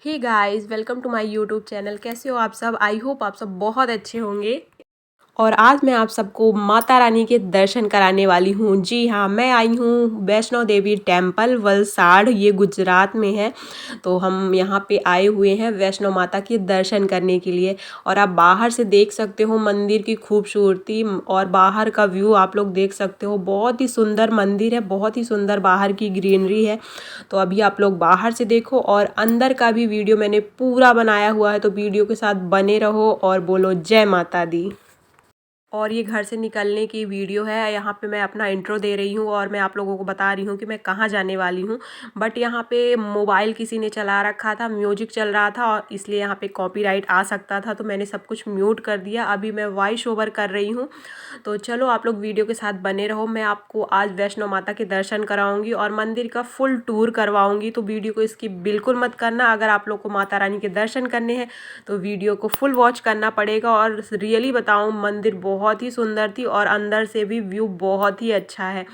Hey guys, welcome to my YouTube channel. कैसे हो आप सब? आई होप आप सब बहुत अच्छे होंगे। और आज मैं आप सबको माता रानी के दर्शन कराने वाली हूँ। जी हाँ, मैं आई हूँ वैष्णो देवी टेम्पल वलसाड़, ये गुजरात में है। तो हम यहाँ पे आए हुए हैं वैष्णो माता के दर्शन करने के लिए। और आप बाहर से देख सकते हो मंदिर की खूबसूरती और बाहर का व्यू आप लोग देख सकते हो। बहुत ही सुंदर मंदिर है, बहुत ही सुंदर बाहर की ग्रीनरी है। तो अभी आप लोग बाहर से देखो और अंदर का भी वीडियो मैंने पूरा बनाया हुआ है, तो वीडियो के साथ बने रहो और बोलो जय माता दी। और ये घर से निकलने की वीडियो है। यहाँ पे मैं अपना इंट्रो दे रही हूँ और मैं आप लोगों को बता रही हूँ कि मैं कहाँ जाने वाली हूँ। बट यहाँ पे मोबाइल किसी ने चला रखा था, म्यूजिक चल रहा था और इसलिए यहाँ पे कॉपीराइट आ सकता था, तो मैंने सब कुछ म्यूट कर दिया। अभी मैं वॉइस ओवर कर रही हूँ। तो चलो आप लोग वीडियो के साथ बने रहो। मैं आपको आज वैष्णो माता के दर्शन कराऊंगी और मंदिर का फुल टूर करवाऊंगी, तो वीडियो को इसकी बिल्कुल मत करना। अगर आप लोग को माता रानी के दर्शन करने हैं तो वीडियो को फुल वॉच करना पड़ेगा। और रियली बताऊं, मंदिर बहुत ही सुंदर थी और अंदर से भी व्यू बहुत ही अच्छा है।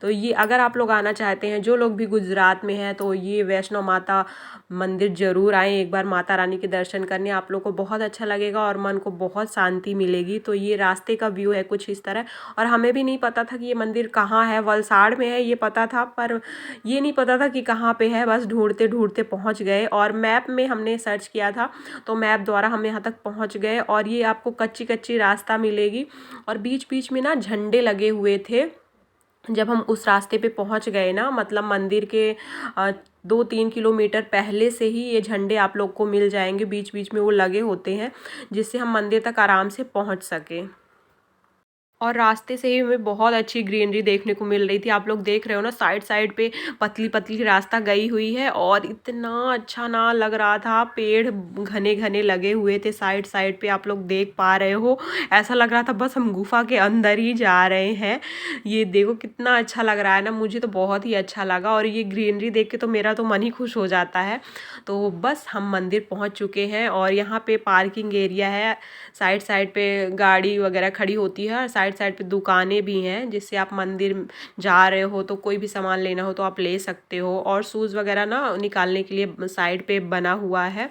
तो ये अगर आप लोग आना चाहते हैं, जो लोग भी गुजरात में हैं, तो ये वैष्णो माता मंदिर ज़रूर आएँ एक बार माता रानी के दर्शन करने। आप लोग को बहुत अच्छा लगेगा और मन को बहुत शांति मिलेगी। तो ये रास्ते का व्यू है कुछ इस तरह। और हमें भी नहीं पता था कि ये मंदिर कहाँ है। वलसाड़ में है ये पता था, पर ये नहीं पता था कि कहाँ पे है। बस ढूंढते ढूंढते पहुँच गए और मैप में हमने सर्च किया था, तो मैप द्वारा हम यहाँ तक पहुँच गए। और ये आपको कच्ची कच्ची रास्ता मिलेगी और बीच बीच में ना झंडे लगे हुए थे। जब हम उस रास्ते पे पहुंच गए ना, मतलब मंदिर के 2-3 किलोमीटर पहले से ही ये झंडे आप लोग को मिल जाएंगे। बीच बीच में वो लगे होते हैं जिससे हम मंदिर तक आराम से पहुंच सके। और रास्ते से ही हमें बहुत अच्छी ग्रीनरी देखने को मिल रही थी। आप लोग देख रहे हो ना, साइड साइड पे पतली पतली रास्ता गई हुई है और इतना अच्छा ना लग रहा था। पेड़ घने घने लगे हुए थे साइड साइड पे, आप लोग देख पा रहे हो। ऐसा लग रहा था बस हम गुफा के अंदर ही जा रहे हैं। ये देखो कितना अच्छा लग रहा है ना, मुझे तो बहुत ही अच्छा लगा। और ये ग्रीनरी देख के तो मेरा तो मन ही खुश हो जाता है। तो बस हम मंदिर पहुंच चुके हैं और यहाँ पे पार्किंग एरिया है। साइड साइड पे गाड़ी वगैरह खड़ी होती है और साइड साइड पे दुकानें भी हैं, जिससे आप मंदिर जा रहे हो तो कोई भी सामान लेना हो तो आप ले सकते हो। और शूज़ वगैरह ना निकालने के लिए साइड पे बना हुआ है।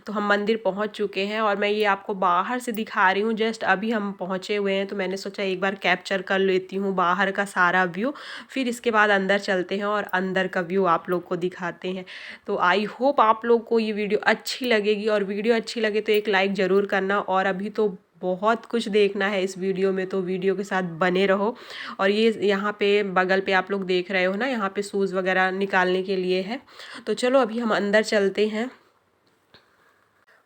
तो हम मंदिर पहुंच चुके हैं और मैं ये आपको बाहर से दिखा रही हूँ। जस्ट अभी हम पहुंचे हुए हैं, तो मैंने सोचा एक बार कैप्चर कर लेती हूँ बाहर का सारा व्यू। फिर इसके बाद अंदर चलते हैं और अंदर का व्यू आप लोग को दिखाते हैं। तो आई होप आप लोग को ये वीडियो अच्छी लगेगी, और वीडियो अच्छी लगे तो एक लाइक ज़रूर करना। और अभी तो बहुत कुछ देखना है इस वीडियो में, तो वीडियो के साथ बने रहो। और ये यहाँ पे बगल पे आप लोग देख रहे हो ना, यहाँ पे शूज़ वगैरह निकालने के लिए है। तो चलो अभी हम अंदर चलते हैं।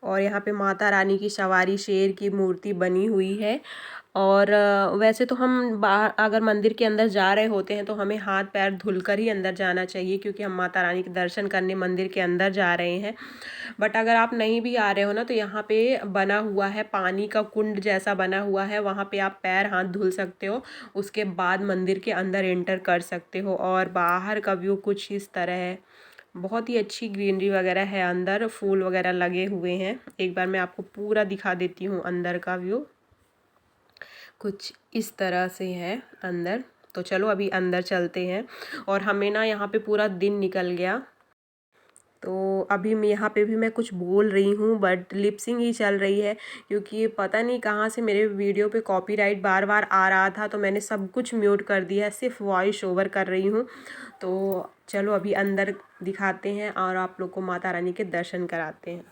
और यहाँ पे माता रानी की सवारी शेर की मूर्ति बनी हुई है। और वैसे तो हम बाहर अगर मंदिर के अंदर जा रहे होते हैं तो हमें हाथ पैर धुलकर ही अंदर जाना चाहिए, क्योंकि हम माता रानी के दर्शन करने मंदिर के अंदर जा रहे हैं। बट अगर आप नहीं भी आ रहे हो ना, तो यहाँ पे बना हुआ है, पानी का कुंड जैसा बना हुआ है, वहाँ पे आप पैर हाथ धुल सकते हो। उसके बाद मंदिर के अंदर एंटर कर सकते हो। और बाहर का व्यू कुछ इस तरह है। बहुत ही अच्छी ग्रीनरी वगैरह है, अंदर फूल वगैरह लगे हुए हैं। एक बार मैं आपको पूरा दिखा देती हूँ अंदर का व्यू। कुछ इस तरह से है अंदर। तो चलो अभी अंदर चलते हैं। और हमें ना यहाँ पे पूरा दिन निकल गया। तो अभी मैं यहाँ पे भी मैं कुछ बोल रही हूँ बट लिपसिंग ही चल रही है, क्योंकि पता नहीं कहाँ से मेरे वीडियो पे कॉपीराइट बार बार आ रहा था, तो मैंने सब कुछ म्यूट कर दिया है, सिर्फ वॉइस ओवर कर रही हूँ। तो चलो अभी अंदर दिखाते हैं और आप लोग को माता रानी के दर्शन कराते हैं।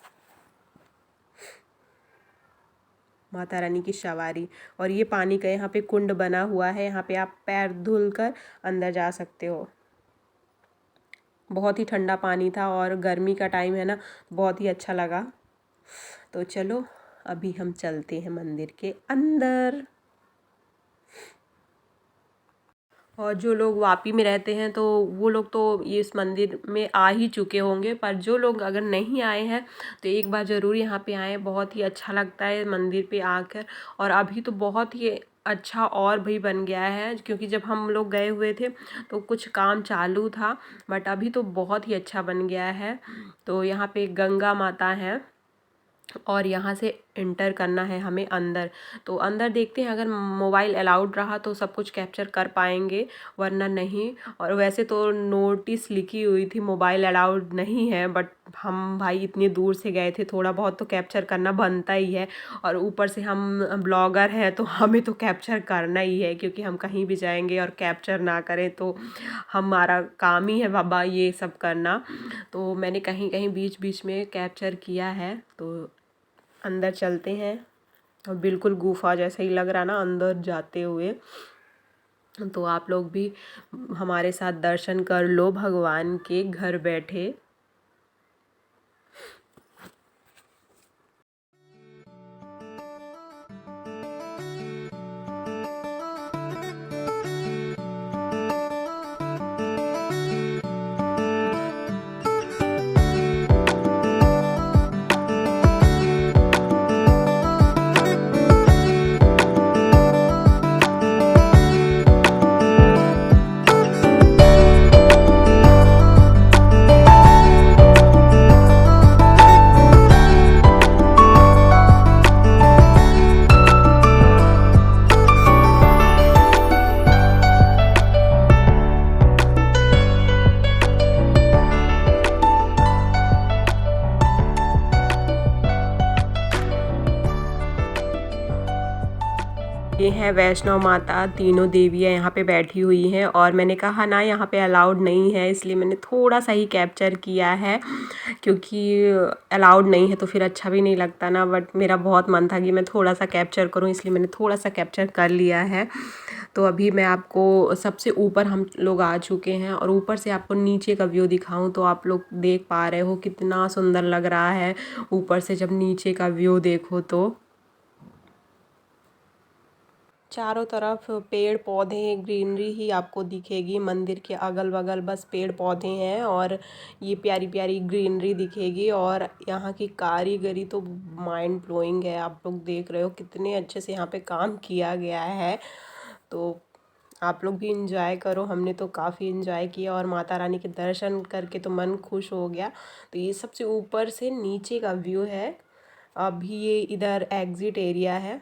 माता रानी की सवारी। और ये पानी का यहाँ पे कुंड बना हुआ है, यहाँ पे आप पैर धुल कर अंदर जा सकते हो। बहुत ही ठंडा पानी था और गर्मी का टाइम है ना, बहुत ही अच्छा लगा। तो चलो अभी हम चलते हैं मंदिर के अंदर। और जो लोग वापी में रहते हैं तो वो लोग तो ये इस मंदिर में आ ही चुके होंगे, पर जो लोग अगर नहीं आए हैं तो एक बार ज़रूर यहाँ पे आएँ। बहुत ही अच्छा लगता है मंदिर पे आकर। और अभी तो बहुत ही अच्छा और भी बन गया है, क्योंकि जब हम लोग गए हुए थे तो कुछ काम चालू था, बट अभी तो बहुत ही अच्छा बन गया है। तो यहाँ पे गंगा माता है और यहाँ से एंटर करना है हमें अंदर। तो अंदर देखते हैं, अगर मोबाइल अलाउड रहा तो सब कुछ कैप्चर कर पाएंगे, वरना नहीं। और वैसे तो नोटिस लिखी हुई थी मोबाइल अलाउड नहीं है, बट हम भाई इतनी दूर से गए थे, थोड़ा बहुत तो कैप्चर करना बनता ही है। और ऊपर से हम ब्लॉगर हैं तो हमें तो कैप्चर करना ही है, क्योंकि हम कहीं भी जाएंगे और कैप्चर ना करें तो हमारा काम ही है बाबा ये सब करना। तो मैंने कहीं कहीं बीच बीच में कैप्चर किया है। तो अंदर चलते हैं, और बिल्कुल गुफा जैसा ही लग रहा ना अंदर जाते हुए। तो आप लोग भी हमारे साथ दर्शन कर लो भगवान के घर बैठे। ये है वैष्णो माता, तीनों देवियाँ यहाँ पे बैठी हुई हैं। और मैंने कहा ना यहाँ पे अलाउड नहीं है, इसलिए मैंने थोड़ा सा ही कैप्चर किया है, क्योंकि अलाउड नहीं है तो फिर अच्छा भी नहीं लगता ना। बट मेरा बहुत मन था कि मैं थोड़ा सा कैप्चर करूँ, इसलिए मैंने थोड़ा सा कैप्चर कर लिया है। तो अभी मैं आपको सबसे ऊपर हम लोग आ चुके हैं, और ऊपर से आपको नीचे का व्यू दिखाऊं तो आप लोग देख पा रहे हो कितना सुंदर लग रहा है ऊपर से जब नीचे का व्यू देखो तो। चारों तरफ पेड़ पौधे ग्रीनरी ही आपको दिखेगी, मंदिर के अगल बगल बस पेड़ पौधे हैं और ये प्यारी प्यारी ग्रीनरी दिखेगी। और यहाँ की कारीगरी तो माइंड ब्लोइंग है, आप लोग देख रहे हो कितने अच्छे से यहाँ पे काम किया गया है। तो आप लोग भी इंजॉय करो, हमने तो काफ़ी इंजॉय किया और माता रानी के दर्शन करके तो मन खुश हो गया। तो ये सबसे ऊपर से नीचे का व्यू है। अभी ये इधर एग्ज़िट एरिया है।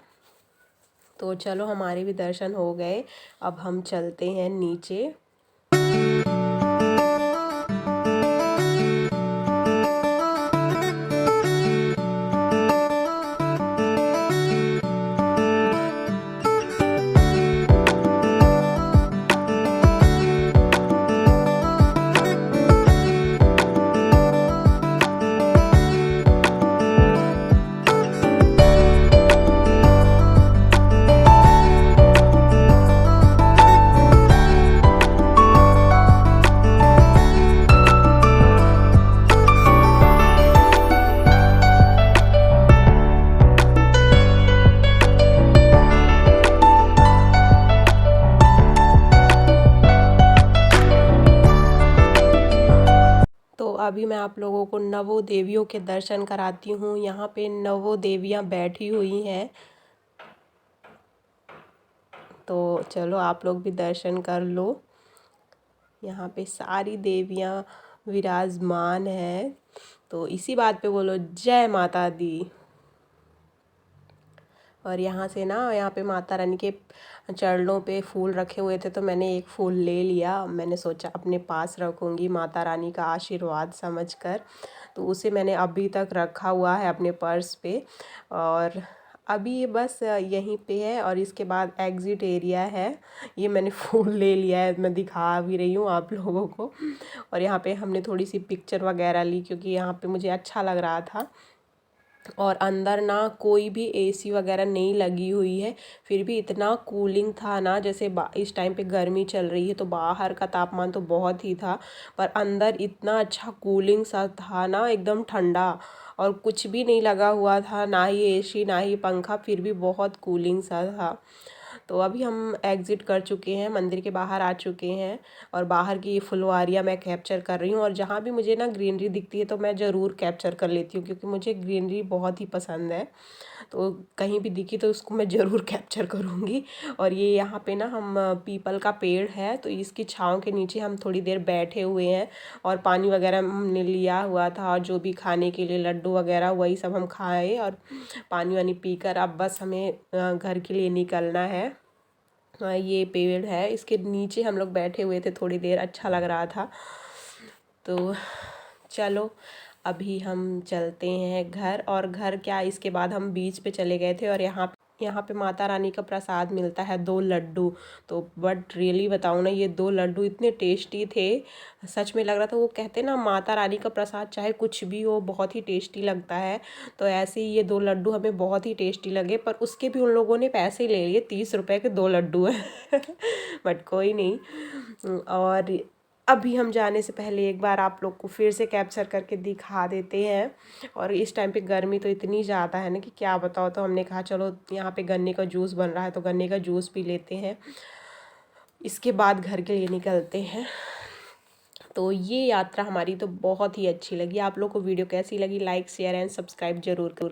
तो चलो हमारे भी दर्शन हो गए, अब हम चलते हैं नीचे। तो अभी मैं आप लोगों को नवों देवियों के दर्शन कराती हूँ। यहाँ पे नवों देवियाँ बैठी हुई हैं, तो चलो आप लोग भी दर्शन कर लो। यहाँ पे सारी देवियाँ विराजमान हैं। तो इसी बात पे बोलो जय माता दी। और यहाँ से ना यहाँ पे माता रानी के चरणों पे फूल रखे हुए थे, तो मैंने एक फूल ले लिया। मैंने सोचा अपने पास रखूँगी माता रानी का आशीर्वाद समझकर, तो उसे मैंने अभी तक रखा हुआ है अपने पर्स पे। और अभी ये बस यहीं पे है, और इसके बाद एग्ज़िट एरिया है। ये मैंने फूल ले लिया है, मैं दिखा भी रही हूँ आप लोगों को। और यहाँ पे हमने थोड़ी सी पिक्चर वगैरह ली, क्योंकि यहाँ पे मुझे अच्छा लग रहा था। और अंदर ना कोई भी एसी वगैरह नहीं लगी हुई है, फिर भी इतना कूलिंग था ना, जैसे इस टाइम पे गर्मी चल रही है तो बाहर का तापमान तो बहुत ही था, पर अंदर इतना अच्छा कूलिंग सा था ना, एकदम ठंडा। और कुछ भी नहीं लगा हुआ था, ना ही एसी ना ही पंखा, फिर भी बहुत कूलिंग सा था। तो अभी हम एग्ज़िट कर चुके हैं, मंदिर के बाहर आ चुके हैं। और बाहर की फुलवारियाँ मैं कैप्चर कर रही हूँ, और जहाँ भी मुझे ना ग्रीनरी दिखती है तो मैं ज़रूर कैप्चर कर लेती हूँ, क्योंकि मुझे ग्रीनरी बहुत ही पसंद है। तो कहीं भी दिखी तो उसको मैं ज़रूर कैप्चर करूँगी। और ये यहाँ पे ना हम पीपल का पेड़ है, तो इसकी छाँव के नीचे हम थोड़ी देर बैठे हुए हैं। और पानी वगैरह हमने लिया हुआ था, और जो भी खाने के लिए लड्डू वगैरह वही सब हम खाए, और पानी वानी पीकर अब बस हमें घर के लिए निकलना है। ये पेड़ है, इसके नीचे हम लोग बैठे हुए थे थोड़ी देर, अच्छा लग रहा था। तो चलो अभी हम चलते हैं घर। और घर क्या, इसके बाद हम बीच पे चले गए थे और यहाँ पे माता रानी का प्रसाद मिलता है 2 लड्डू। तो बट रियली बताऊँ ना, ये 2 लड्डू इतने टेस्टी थे, सच में लग रहा था, वो कहते हैं ना माता रानी का प्रसाद चाहे कुछ भी हो बहुत ही टेस्टी लगता है। तो ऐसे ही ये 2 लड्डू हमें बहुत ही टेस्टी लगे, पर उसके भी उन लोगों ने पैसे ले लिए, 30 रुपए के 2 लड्डू हैं बट कोई नहीं। और अभी हम जाने से पहले एक बार आप लोग को फिर से कैप्चर करके दिखा देते हैं। और इस टाइम पे गर्मी तो इतनी ज़्यादा है ना कि क्या बताओ, तो हमने कहा चलो यहाँ पे गन्ने का जूस बन रहा है तो गन्ने का जूस पी लेते हैं, इसके बाद घर के लिए निकलते हैं। तो ये यात्रा हमारी तो बहुत ही अच्छी लगी। आप लोग को वीडियो कैसी लगी, लाइक शेयर एंड सब्सक्राइब जरूर करो।